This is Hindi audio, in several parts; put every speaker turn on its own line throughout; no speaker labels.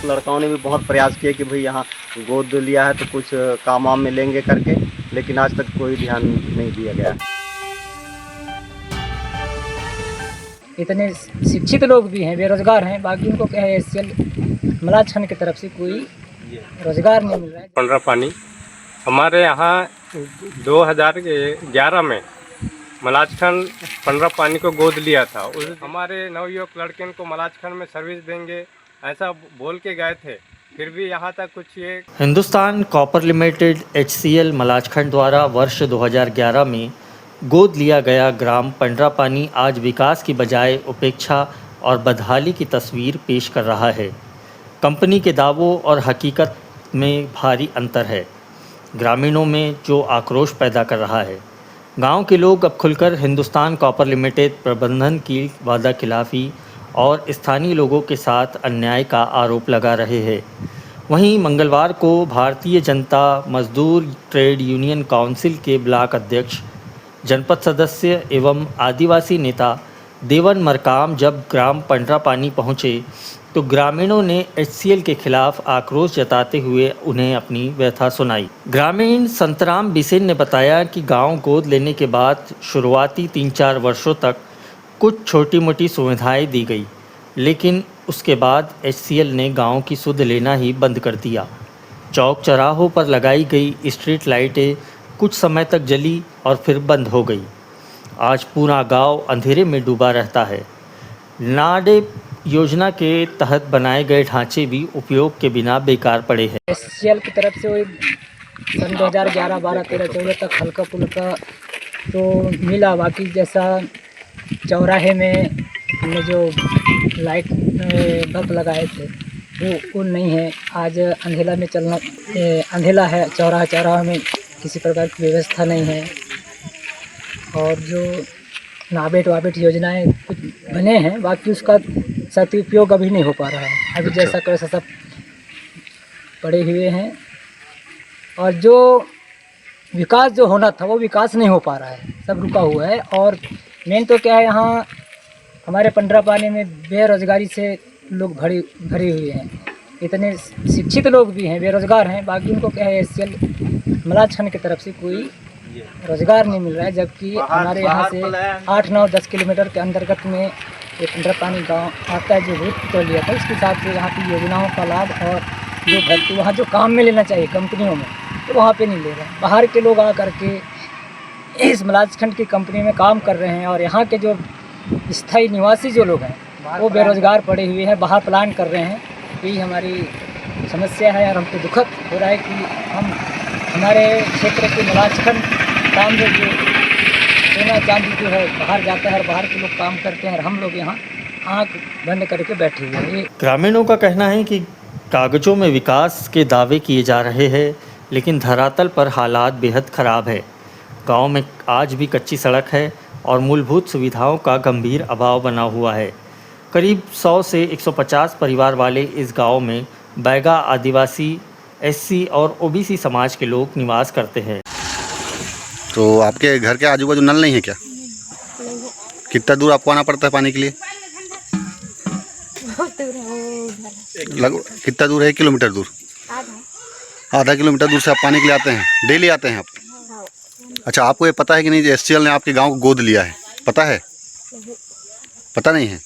तक लड़काओं ने भी बहुत प्रयास किए कि भाई यहाँ गोद लिया है तो कुछ काम वाम में लेंगे करके, लेकिन आज तक कोई ध्यान नहीं दिया गया।
इतने शिक्षित लोग भी हैं, बेरोजगार हैं, बाकी उनको क्या है, एससीएल मलाजखंड की तरफ से कोई रोजगार नहीं मिल रहा है।
पंडरा पानी हमारे यहाँ 2011 में मलाजखंड पंडरा पानी को गोद लिया था। उस हमारे नवयुवक लड़के को मलाजखंड में सर्विस देंगे ऐसा बोल के गए थे, फिर भी यहाँ तक कुछ ये
Hindustan copper limited HCL Malajkhand द्वारा वर्ष 2011 में गोद लिया गया ग्राम पंडरा पानी आज विकास की बजाय उपेक्षा और बदहाली की तस्वीर पेश कर रहा है। कंपनी के दावों और हकीकत में भारी अंतर है। ग्रामीणों में जो आक्रोश पैदा कर रहा है। गांव के लोग अब खुलकर हिंदुस्तान कॉपर लिमिटेड प्रबंधन की वादा खिलाफ़ी और स्थानीय लोगों के साथ अन्याय का आरोप लगा रहे हैं। वहीं मंगलवार को भारतीय जनता मजदूर ट्रेड यूनियन काउंसिल के ब्लॉक अध्यक्ष, जनपद सदस्य एवं आदिवासी नेता देवन मरकाम जब ग्राम पंडरा पानी पहुँचे तो ग्रामीणों ने HCL के खिलाफ आक्रोश जताते हुए उन्हें अपनी व्यथा सुनाई। ग्रामीण संतराम बिसेन ने बताया कि गांव गोद लेने के बाद शुरुआती 3-4 वर्षों तक कुछ छोटी मोटी सुविधाएं दी गई, लेकिन उसके बाद HCL ने गांव की सुध लेना ही बंद कर दिया। चौक चौराहों पर लगाई गई स्ट्रीट लाइटें कुछ समय तक जली और फिर बंद हो गई। आज पूरा गांव अंधेरे में डूबा रहता है। नाडे योजना के तहत बनाए गए ढांचे भी उपयोग के बिना बेकार पड़े हैं।
HCL की तरफ से वही सन 2011, 12, 13, 14 तक हल्का फुल्का तो मिला, बाकी जैसा चौराहे में हमने जो लाइट बल्ब लगाए थे वो नहीं है। आज अंधेला में चलना, अंधेला है, चौराहा में किसी प्रकार की व्यवस्था नहीं है। और जो नाबेट योजनाएं कुछ बने हैं, बाकी उसका सदुपयोग अभी नहीं हो पा रहा है। अभी जैसा कैसा सब पड़े हुए हैं और जो विकास जो होना था वो विकास नहीं हो पा रहा है, सब रुका हुआ है। और मेन तो क्या है, यहाँ हमारे पंडरा पानी में बेरोजगारी से लोग भरे हुए हैं। इतने शिक्षित लोग भी हैं, बेरोजगार हैं, बाकी उनको क्या है, HCL मलाजखंड की तरफ से कोई रोजगार नहीं मिल रहा है। जबकि हमारे यहाँ से 8-9-10 किलोमीटर के अंतर्गत में ये पंडरा पानी गाँव आता है, जो भूत तो लिया था, उसके साथ से यहाँ की योजनाओं का लाभ और जो भर्ती वहाँ जो काम में लेना चाहिए कंपनियों में, तो वहाँ पे नहीं ले रहे हैं। बाहर के लोग आ करके इस मलाजखंड की कंपनी में काम कर रहे हैं और यहाँ के जो स्थायी निवासी जो लोग हैं वो बेरोजगार पड़े हुए हैं, बाहर प्लान कर रहे हैं। यही हमारी समस्या है और हमको दुखद हो रहा है कि हमारे क्षेत्र के मलाजखंड काम में जो सोना चांदी जो है बाहर जाता है और बाहर के लोग काम करते हैं और हम लोग यहाँ आँख बंद करके बैठे हुए हैं।
ग्रामीणों का कहना है कि कागजों में विकास के दावे किए जा रहे हैं, लेकिन धरातल पर हालात बेहद ख़राब है। गांव में आज भी कच्ची सड़क है और मूलभूत सुविधाओं का गंभीर अभाव बना हुआ है। करीब 100 से 150 परिवार वाले इस गांव में बैगा आदिवासी, SC और OBC समाज के लोग निवास करते हैं।
तो आपके घर के आजू बाजू नल नहीं है क्या?
नहीं है।
कितना दूर आपको आना पड़ता है पानी के लिए?
बहुत दूर है, वो उधर है।
कितना दूर है? किलोमीटर दूर? आधा किलोमीटर दूर से आप पानी के लिए आते हैं? डेली आते हैं आप?
हाँ।
अच्छा, आपको ये पता है कि नहीं HCL ने आपके गांव को गोद लिया है? पता है?
नहीं।
पता नहीं है?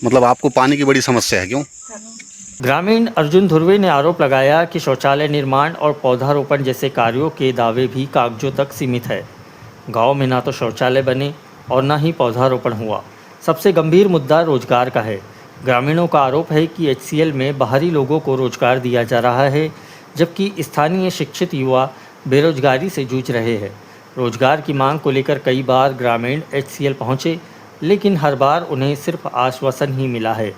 मतलब आपको पानी की बड़ी समस्या है, क्यों?
ग्रामीण अर्जुन धुर्वे ने आरोप लगाया कि शौचालय निर्माण और पौधारोपण जैसे कार्यों के दावे भी कागजों तक सीमित है। गांव में ना तो शौचालय बने और ना ही पौधारोपण हुआ। सबसे गंभीर मुद्दा रोजगार का है। ग्रामीणों का आरोप है कि HCL में बाहरी लोगों को रोजगार दिया जा रहा है, जबकि स्थानीय शिक्षित युवा बेरोजगारी से जूझ रहे हैं। रोजगार की मांग को लेकर कई बार ग्रामीण HCL पहुँचे, लेकिन हर बार उन्हें सिर्फ आश्वासन ही मिला है,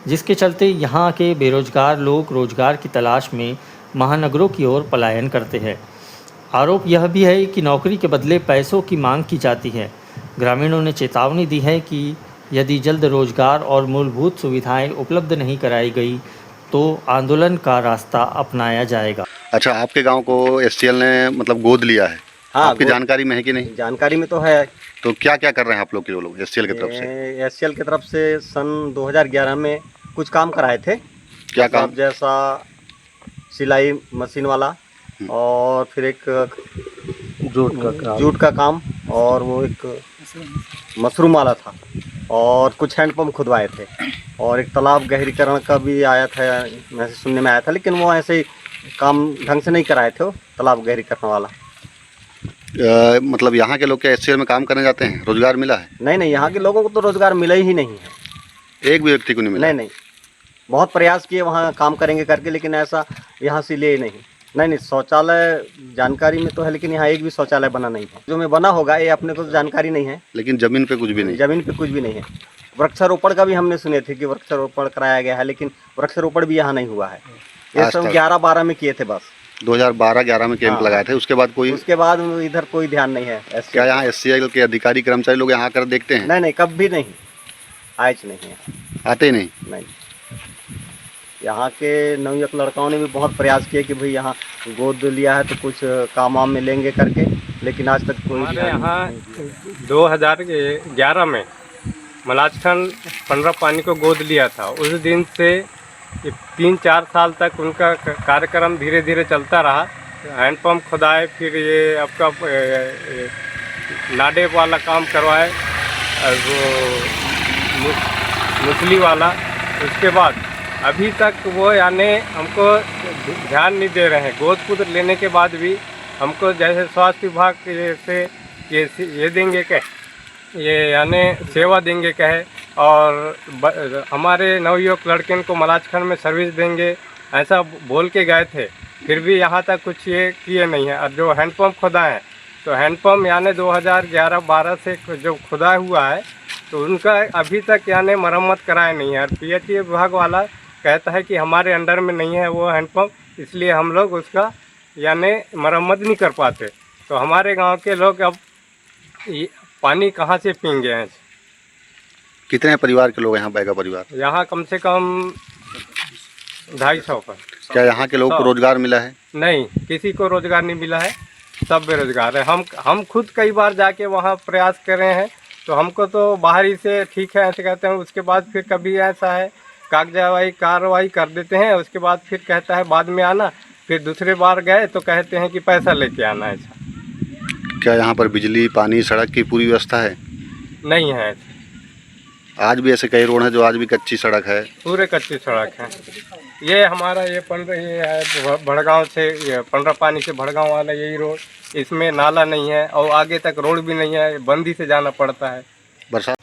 जिसके चलते यहाँ के बेरोजगार लोग रोजगार की तलाश में महानगरों की ओर पलायन करते हैं। आरोप यह भी है कि नौकरी के बदले पैसों की मांग की जाती है। ग्रामीणों ने चेतावनी दी है कि यदि जल्द रोजगार और मूलभूत सुविधाएं उपलब्ध नहीं कराई गई तो आंदोलन का रास्ता अपनाया जाएगा।
अच्छा, आपके गांव को HCL ने मतलब गोद लिया है?
हाँ,
आपकी जानकारी में है कि नहीं?
जानकारी में तो है।
तो क्या क्या कर रहे हैं आप लोग के HCL की तरफ से?
HCL की तरफ से सन 2011 में कुछ काम कराए थे।
क्या काम?
मतलब जैसा सिलाई मशीन वाला और फिर एक जूट का काम और वो एक मशरूम वाला था और कुछ हैंडपम्प खुदवाए थे और एक तालाब गहरीकरण का भी आया था, वैसे सुनने में आया था, लेकिन वो ऐसे ही काम ढंग से नहीं कराए थे वो तालाब गहरीकरण वाला।
मतलब यहाँ के लोग क्या एचसीएल में काम करने जाते हैं? रोजगार मिला है?
नहीं, यहाँ के लोगों को तो रोजगार मिला ही नहीं है।
एक भी व्यक्ति को नहीं मिला?
नहीं, बहुत प्रयास किए वहाँ काम करेंगे करके, लेकिन ऐसा यहाँ से ले नहीं। शौचालय जानकारी में तो है, लेकिन यहाँ एक भी शौचालय बना नहीं है। जो में बना होगा ये अपने को तो जानकारी नहीं है,
लेकिन जमीन पे कुछ भी नहीं?
जमीन पे कुछ भी नहीं है। वृक्षारोपण का भी हमने सुने थे कि वृक्षारोपण कराया गया है, लेकिन वृक्षारोपण भी यहाँ नहीं हुआ है। ये सब 11-12 में किए थे बस।
2012-11 में कैंप लगाए थे, उसके बाद
उसके बाद इधर कोई ध्यान नहीं है।
क्या यहाँ एचसीएल के अधिकारी कर्मचारी लोग यहाँ आकर देखते हैं?
नहीं, कभी नहीं आए नहीं है,
आते ही नहीं।
यहाँ के नवयुवक लड़काओं ने भी बहुत प्रयास किए कि भाई यहाँ गोद लिया है तो कुछ काम वाम में लेंगे करके, लेकिन आज तक कोई
हमारे यहाँ 2011 में मलाजखंड 15 पानी को गोद लिया था। उस दिन से 3-4 साल तक उनका कार्यक्रम धीरे धीरे चलता रहा। हैंडपम्प खुदाए, फिर ये आपका नाडे वाला काम करवाए, वो मुसली वाला। उसके बाद अभी तक वो यानी हमको ध्यान नहीं दे रहे हैं। गोद पुत्र लेने के बाद भी हमको जैसे स्वास्थ्य विभाग से ये देंगे कहे, ये यानी सेवा देंगे कहे, और हमारे नवयुवक लड़के को मलाजखंड में सर्विस देंगे ऐसा बोल के गए थे, फिर भी यहाँ तक कुछ ये किए नहीं है। और जो हैंडपम्प खुदा है तो हैंडपम्प यानी 2011-12 से जो खुदा हुआ है तो उनका अभी तक यानी मरम्मत कराया नहीं है। और पीएचई विभाग वाला कहता है कि हमारे अंडर में नहीं है वो हैंडपम्प, इसलिए हम लोग उसका यानी मरम्मत नहीं कर पाते। तो हमारे गांव के लोग अब पानी कहाँ से पीएंगे हैं?
कितने परिवार के लोग यहाँ बैगा परिवार?
यहाँ कम से कम 250 पर।
क्या यहाँ के लोगों को रोजगार मिला है?
नहीं, किसी को रोजगार नहीं मिला है, सब बेरोजगार है। हम खुद कई बार जाके वहाँ प्रयास कर रहे हैं, तो हमको तो बाहरी से ठीक है ऐसे कहते हैं। उसके बाद फिर कभी ऐसा है कागजाई कार्रवाई कर देते हैं, उसके बाद फिर कहता है बाद में आना। फिर दूसरे बार गए तो कहते हैं कि पैसा लेके आना। ऐसा
क्या यहाँ पर बिजली, पानी, सड़क की पूरी व्यवस्था है?
नहीं है।
आज भी ऐसे कई रोड हैं जो आज भी कच्ची सड़क है?
पूरे कच्ची सड़क है। ये हमारा ये है भड़गांव से, ये 15 पानी से भड़गांव वाला यही रोड, इसमें नाला नहीं है और आगे तक रोड भी नहीं है, बंदी से जाना पड़ता है।
बरसात